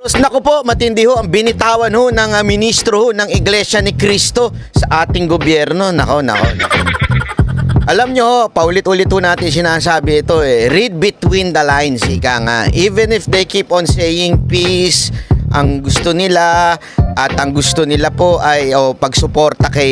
Naku po, matindi ho ang binitawan ho ng ministro ho ng Iglesia ni Cristo sa ating gobyerno. Nako. Alam nyo ho, paulit-ulit ho natin sinasabi ito read between the lines, ika nga. Even if they keep on saying peace, ang gusto nila at ang gusto nila po ay pagsuporta kay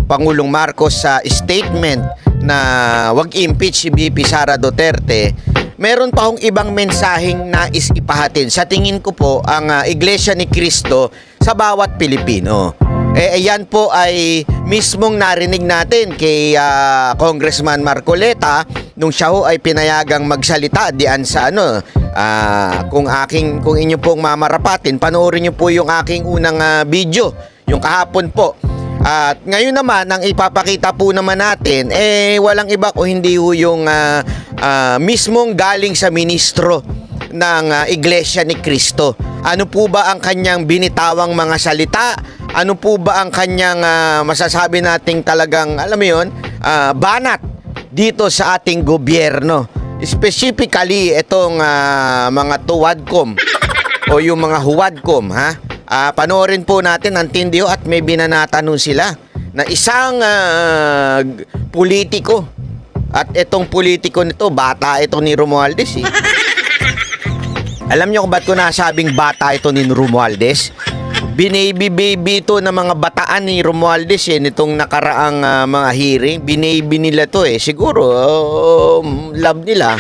Pangulong Marcos sa statement na wag impeach si VP Sara Duterte. Meron pa hong ibang mensaheng nais ipahatid. Sa tingin ko po, ang Iglesia ni Cristo sa bawat Pilipino. Ayan po ay mismong narinig natin kay Congressman Marcoleta nung siya ho ay pinayagang magsalita diyan sa kung inyo pong mamarapatin, panoorin niyo po yung aking unang video, yung kahapon po. At ngayon naman, ang ipapakita po naman natin, walang iba kung hindi ho yung mismong galing sa ministro ng Iglesia ni Cristo. Ano po ba ang kanyang binitawang mga salita? Ano po ba ang kanyang masasabi nating talagang, alam mo yun, banat dito sa ating gobyerno? Specifically, itong mga tuwadkom o yung mga huwadkom, ha? Panoorin po natin ang tindiho at may binanata nun sila na isang politiko. At itong politiko nito, bata ito ni Romualdez Alam niyo kung ba't ko nasabing bata ito ni Romualdez? Binaby-baby ito ng mga bataan ni Romualdez nitong nakaraang mga hearing. Binaby nila to Siguro, love nila.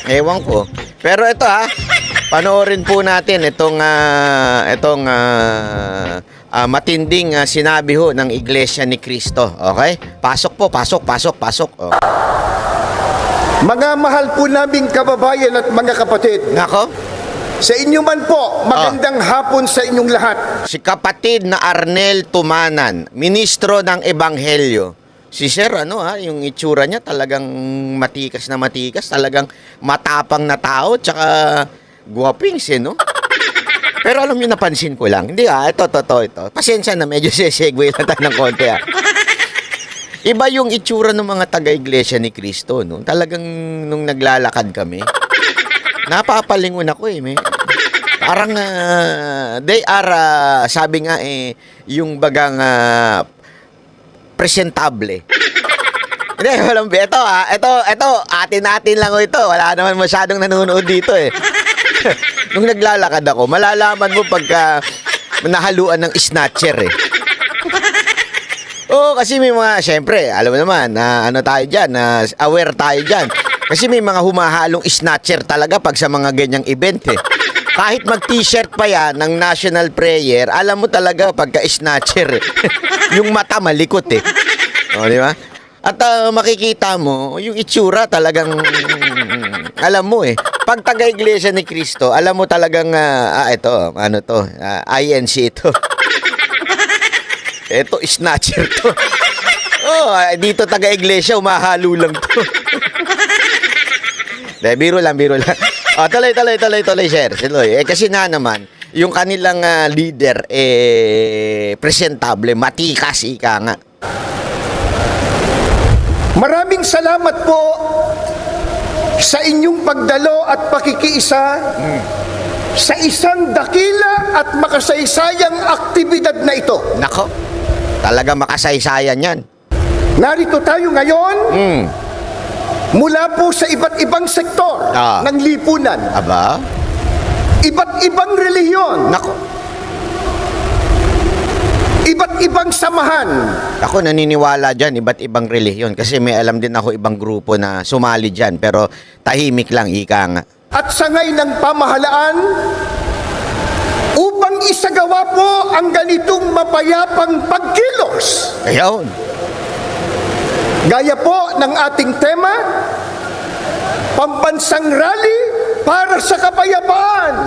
Ewan ko. Pero ito panoorin po natin itong matinding sinabi ho ng Iglesia ni Cristo. Okay? Pasok po, pasok. Oh. Mga mahal po naming kababayan at mga kapatid, Nako? sa inyo man po, magandang hapon sa inyong lahat. Si kapatid na Arnel Tumanan, ministro ng Ebanghelyo. Si Sir, yung itsura niya talagang matikas na matikas, talagang matapang na tao, tsaka guwapings, no? Pero alam niyo, napansin ko lang. Hindi ito. Pasensya na, medyo sesegue lang tayo ng konti Iba yung itsura ng mga taga-Iglesia ni Cristo, no? Talagang nung naglalakad kami, napapalingon ako Parang they are, sabi nga yung bagang presentable. Hindi, walang ito, atin lang ito. Wala naman masyadong nanonood dito Nung naglalakad ako, malalaman mo pagka nahaluan ng snatcher kasi may mga, syempre, alam mo naman, tayo dyan, aware tayo dyan. Kasi may mga humahalong snatcher talaga pag sa mga ganyang event Kahit mag-t-shirt pa yan ng national prayer, alam mo talaga pagka-snatcher Yung mata malikot di ba? At makikita mo, yung itsura talagang, alam mo pag taga-Iglesia ni Cristo, alam mo talagang, INC ito. Ito, snatcher to. Dito taga-Iglesia, umahalo lang to. Biro lang. Tuloy, sir. Kasi naman, yung kanilang leader, presentable, matikas, ika nga. Maraming salamat po sa inyong pagdalo at pakikiisa sa isang dakila at makasaysayang aktibidad na ito. Nako, talaga makasaysayan yan. Narito tayo ngayon mula po sa iba't ibang sektor ng lipunan. Aba? Iba't ibang relihiyon. Nako. Iba't ibang samahan. Ako naniniwala dyan, iba't ibang relihiyon. Kasi may alam din ako ibang grupo na sumali dyan. Pero tahimik lang, ika nga. At sangay ng pamahalaan upang isagawa po ang ganitong mapayapang pagkilos. Ayun. Gaya po ng ating tema, pambansang rally para sa kapayapaan.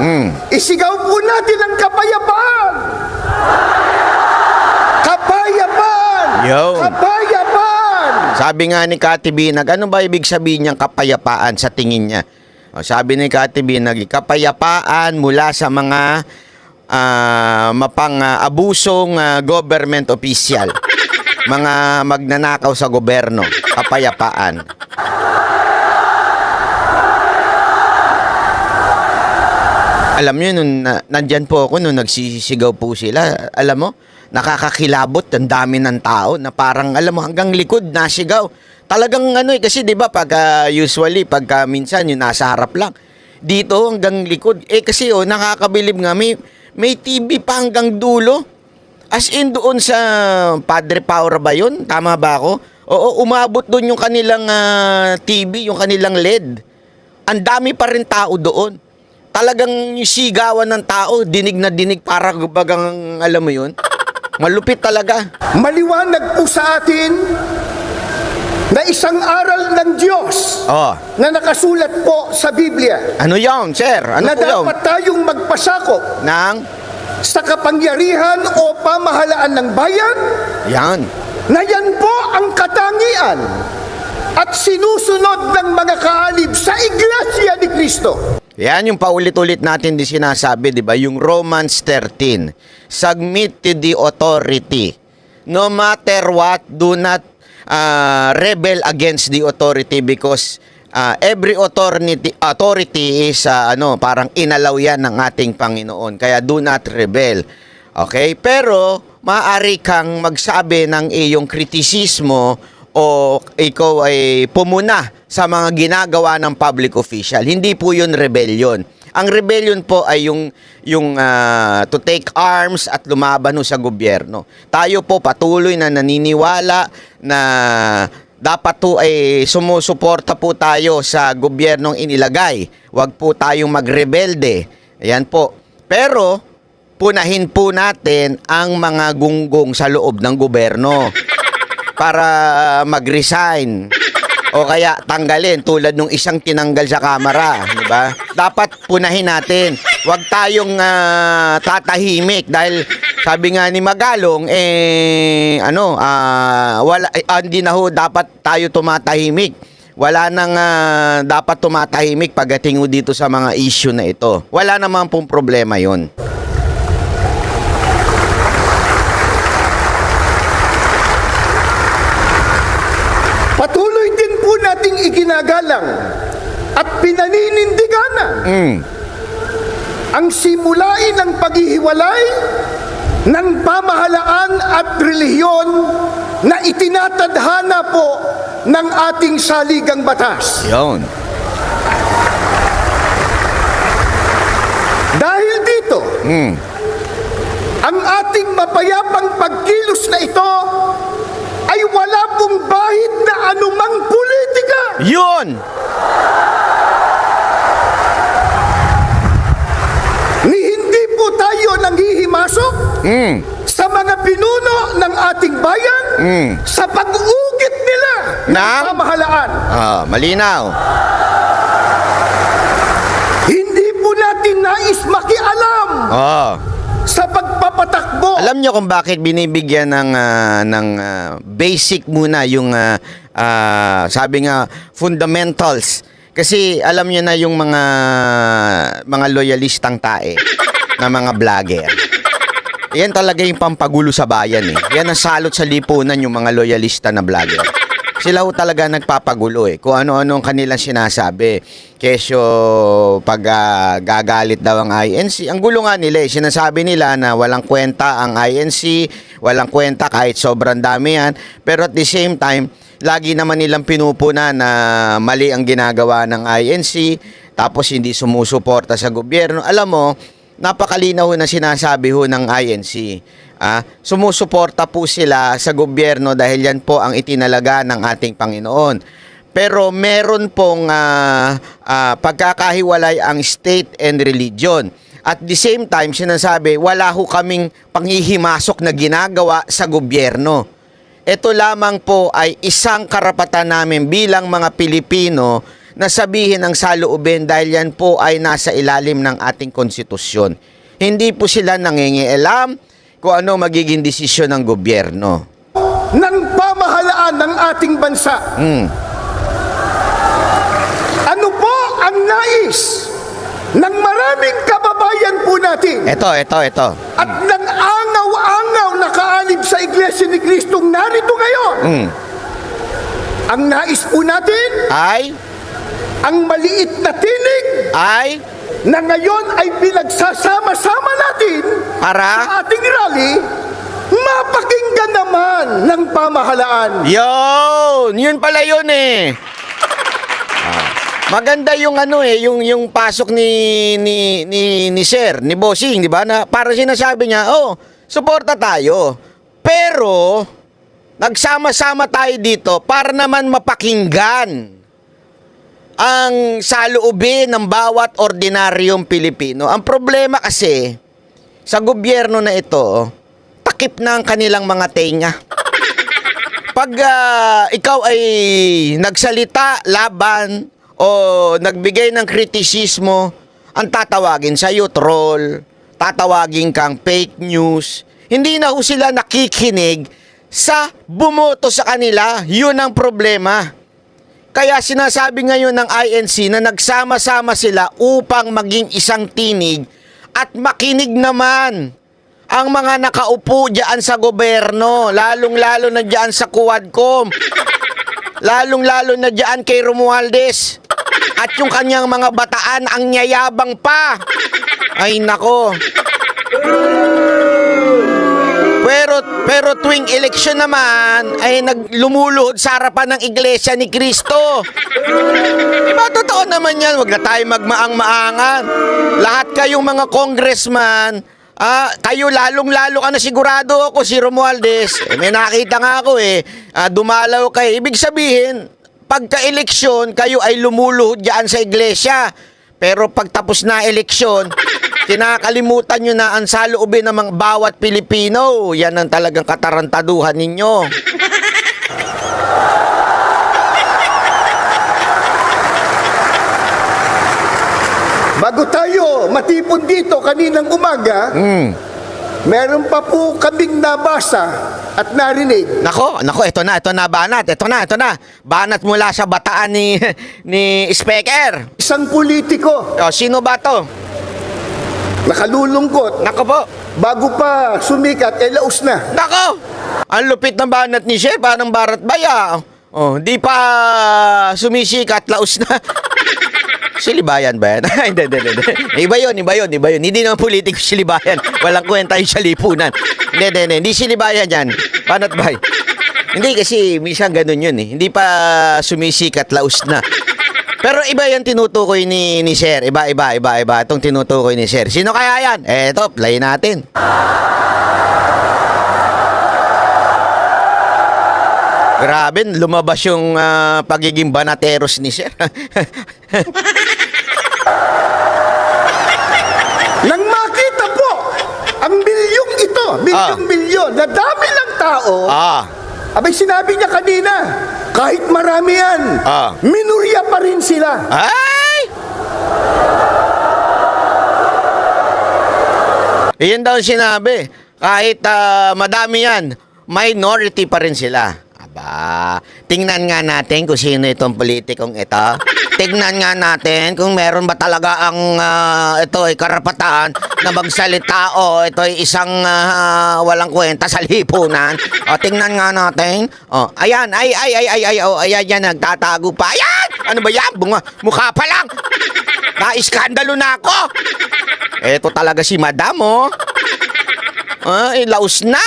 Isigaw po natin ang kapayapaan. Kapayapaan! Yun. Kapayapaan! Sabi nga ni Kati Binag, ano ba ibig sabihin niyang kapayapaan sa tingin niya? Sabi ni Kati Binag, kapayapaan mula sa mga mapang-abusong government official. Mga magnanakaw sa gobyerno. Kapayapaan. Alam nyo, nandyan po ako, nung nagsisigaw po sila, alam mo, nakakakilabot, ang dami ng tao, na parang, alam mo, hanggang likod, nasigaw. Talagang kasi di ba, usually, pagka minsan, yung nasa harap lang, dito hanggang likod. Kasi nakakabilib nga, may TV pa hanggang dulo. As in, doon sa Padre Paura ba yun? Tama ba ako? Oo, umabot doon yung kanilang TV, yung kanilang LED. Ang dami pa rin tao doon. Talagang yung sigawan ng tao, dinig na dinig, para bagang, alam mo yun, malupit talaga. Maliwanag po sa atin na isang aral ng Diyos na nakasulat po sa Biblia. Ano yun, sir? Ano na po yun? dapat tayong magpasakop sa kapangyarihan o pamahalaan ng bayan. Yan. Na yan po ang katangian at sinusunod ng mga kaalib sa Iglesia ni Cristo. Yan yung paulit-ulit natin di sinasabi, di ba? Yung Romans 13. Submit to the authority. No matter what, do not rebel against the authority, because every authority is parang inalaw yan ng ating Panginoon. Kaya do not rebel. Okay? Pero maaari kang magsabi ng iyong kritisismo o ikaw ay pumuna sa mga ginagawa ng public official. Hindi po yun rebellion. Ang rebellion po ay yung to take arms at lumaban sa gobyerno. Tayo po patuloy na naniniwala na dapat po ay sumusuporta po tayo sa gobyernong inilagay. Huwag po tayong magrebelde. Ayan po. Pero punahin po natin ang mga gunggong sa loob ng gobyerno para mag-resign o kaya tanggalin, tulad nung isang tinanggal sa kamera, di ba? Dapat punahin natin. Huwag tayong tatahimik dahil sabi nga ni Magalong hindi na ho dapat tayo tumatahimik. Wala nang dapat tumatahimik pagdating dito sa mga issue na ito. Wala naman pong problema 'yon. Patuloy din po nating iginagalang at pinaninindiganan ang simulain ng paghihiwalay ng pamahalaan at relihiyon na itinatadhana po ng ating saligang batas. Yun. Dahil dito, ang ating mapayapang pagkilos na ito ay wala pong bahid na anumang politika. Yun! Ni hindi po tayo nanghihimasok sa mga pinuno ng ating bayan sa pag-ugit nila ng pamahalaan. Malinaw. Hindi po natin nais makialam sa pagpapatakbo. Alam nyo kung bakit binibigyan ng basic muna yung sabi nga fundamentals. Kasi alam nyo na yung mga loyalistang tae na mga vlogger. Yan talaga yung pampagulo sa bayan eh. Yan ang salot sa lipunan yung mga loyalista na vlogger. Sila ho talaga nagpapagulo eh. Kung ano-ano ang kanilang sinasabi. Kesyo pag gagalit daw ang INC. Ang gulo nga nila eh. Sinasabi nila na walang kwenta ang INC, walang kwenta kahit sobrang dami yan. Pero at the same time, lagi naman nilang pinupuna na mali ang ginagawa ng INC, tapos hindi sumusuporta sa gobyerno. Alam mo, napakalinaw na sinasabi ho ng INC. Sumusuporta po sila sa gobyerno dahil yan po ang itinalaga ng ating Panginoon. Pero meron pong pagkakahiwalay ang state and religion. At the same time, sinasabi, wala ho kaming panghihimasok na ginagawa sa gobyerno. Ito lamang po ay isang karapatan namin bilang mga Pilipino na sabihin ang saloobin dahil yan po ay nasa ilalim ng ating konstitusyon. Hindi po sila nangingialam kung ano magiging desisyon ng gobyerno. Ng pamahalaan ng ating bansa. Ano po ang nais ng maraming kababayan po natin? Ito. At ng angaw-angaw na kaalib sa Iglesia ni Cristong narito ngayon. Ang nais po natin ay ang maliit na tinig ay na ngayon ay pinagsasama-sama natin Para? sa ating rally, mapakinggan naman ng pamahalaan. Yun pala yun eh. Maganda yung yung pasok ni Sir, ni Bossing, di ba? Na para sinasabi niya, suporta tayo. Pero nagsama-sama tayo dito para naman mapakinggan ang saloobin ng bawat ordinaryong Pilipino. Ang problema kasi sa gobyerno na ito, takip na ang kanilang mga tenga. Pag ikaw ay nagsalita laban o nagbigay ng kritisismo, ang tatawagin sa'yo troll, tatawagin kang fake news. Hindi na ho sila nakikinig sa bumoto sa kanila. Yun ang problema. Kaya sinasabi ngayon ng INC na nagsama-sama sila upang maging isang tinig at makinig naman ang mga nakaupo dyan sa gobyerno, lalong-lalo na dyan sa Quadcom, lalong-lalo na dyan kay Romualdez at yung kanyang mga bataan ang nyayabang pa. Ay nako. Pero tuwing eleksyon naman ay lumuluhod sa harapan ng Iglesia ni Cristo. Diba totoo naman yan? Huwag na tayo magmaang-maangan. Lahat kayong mga congressman, kayo lalong-lalo ka na sigurado ako si Romualdez. May nakita nga ako dumalaw kayo. Ibig sabihin, pagka-eleksyon, kayo ay lumuluhod dyan sa iglesia. Pero pag tapos na eleksyon, kinakalimutan nyo na ang saloobin ng mga bawat Pilipino. Yan ang talagang katarantaduhan ninyo. Bago tayo matipon dito kaninang umaga, meron pa po kaming nabasa at narinig. Nako, ito na, banat. Ito na. Banat mula sa bataan ni Speaker. Isang politiko, Sino ba to? nakalulungkot, Nako po. bago pa sumikat, laos na. Nako! Ang lupit ng banat ni Chef, parang Barat Baya. Di pa sumisikat, laos na. Silibayan ba yan? Hindi. Iba yun. Hindi naman politiko silibayan. Walang kwenta yung sa lipunan. Hindi silibayan yan. Banat Bay. Hindi kasi minsan ganun yun eh. Hindi pa sumisikat, laos na. Pero iba yung tinutukoy ni Sir. Iba. Itong tinutukoy ni Sir. Sino kaya yan? Eto, play natin. Grabe, lumabas yung pagiging banateros ni Sir. Nang makita po ang milyong na dami ng tao, abay sinabi niya kanina, kahit marami yan, minorya pa rin sila. Ay! Iyan daw sinabi. Kahit madami yan, minority pa rin sila. Aba, tingnan nga natin kung sino itong politikong ito. Tingnan nga natin kung meron ba talaga ang ito ay karapatan na magsalita o ito ay isang walang kwenta sa lipunan. O tingnan nga natin. O, ayan, ayan yan, nagtatago pa. Ayan! Ano ba yan? Mukha pa lang. Na-iskandalo na ako. Ito talaga si Madam, laos na.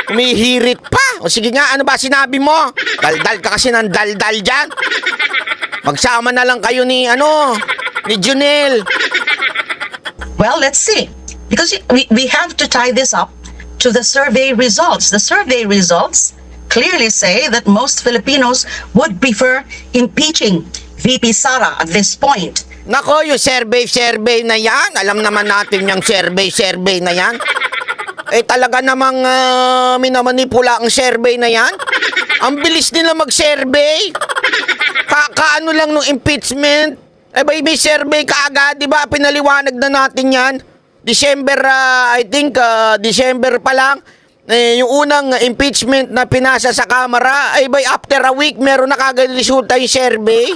Umihirit pa. O sige nga, ano ba sinabi mo? Daldal ka kasi ng daldal dyan. Magsama na lang kayo ni Junel. Well, let's see. Because we have to tie this up to the survey results. The survey results clearly say that most Filipinos would prefer impeaching VP Sara at this point. Nako, yung survey na yan. Alam naman natin yung survey na yan. Talaga namang minamanipula ang survey na yan. Ang bilis nila mag-survey. Kaano lang nung impeachment. May survey kaagad, di ba? Pinaliwanag na natin yan. December pa lang. Yung unang impeachment na pinasa sa Kamara, after a week, meron na kagad resulta yung survey.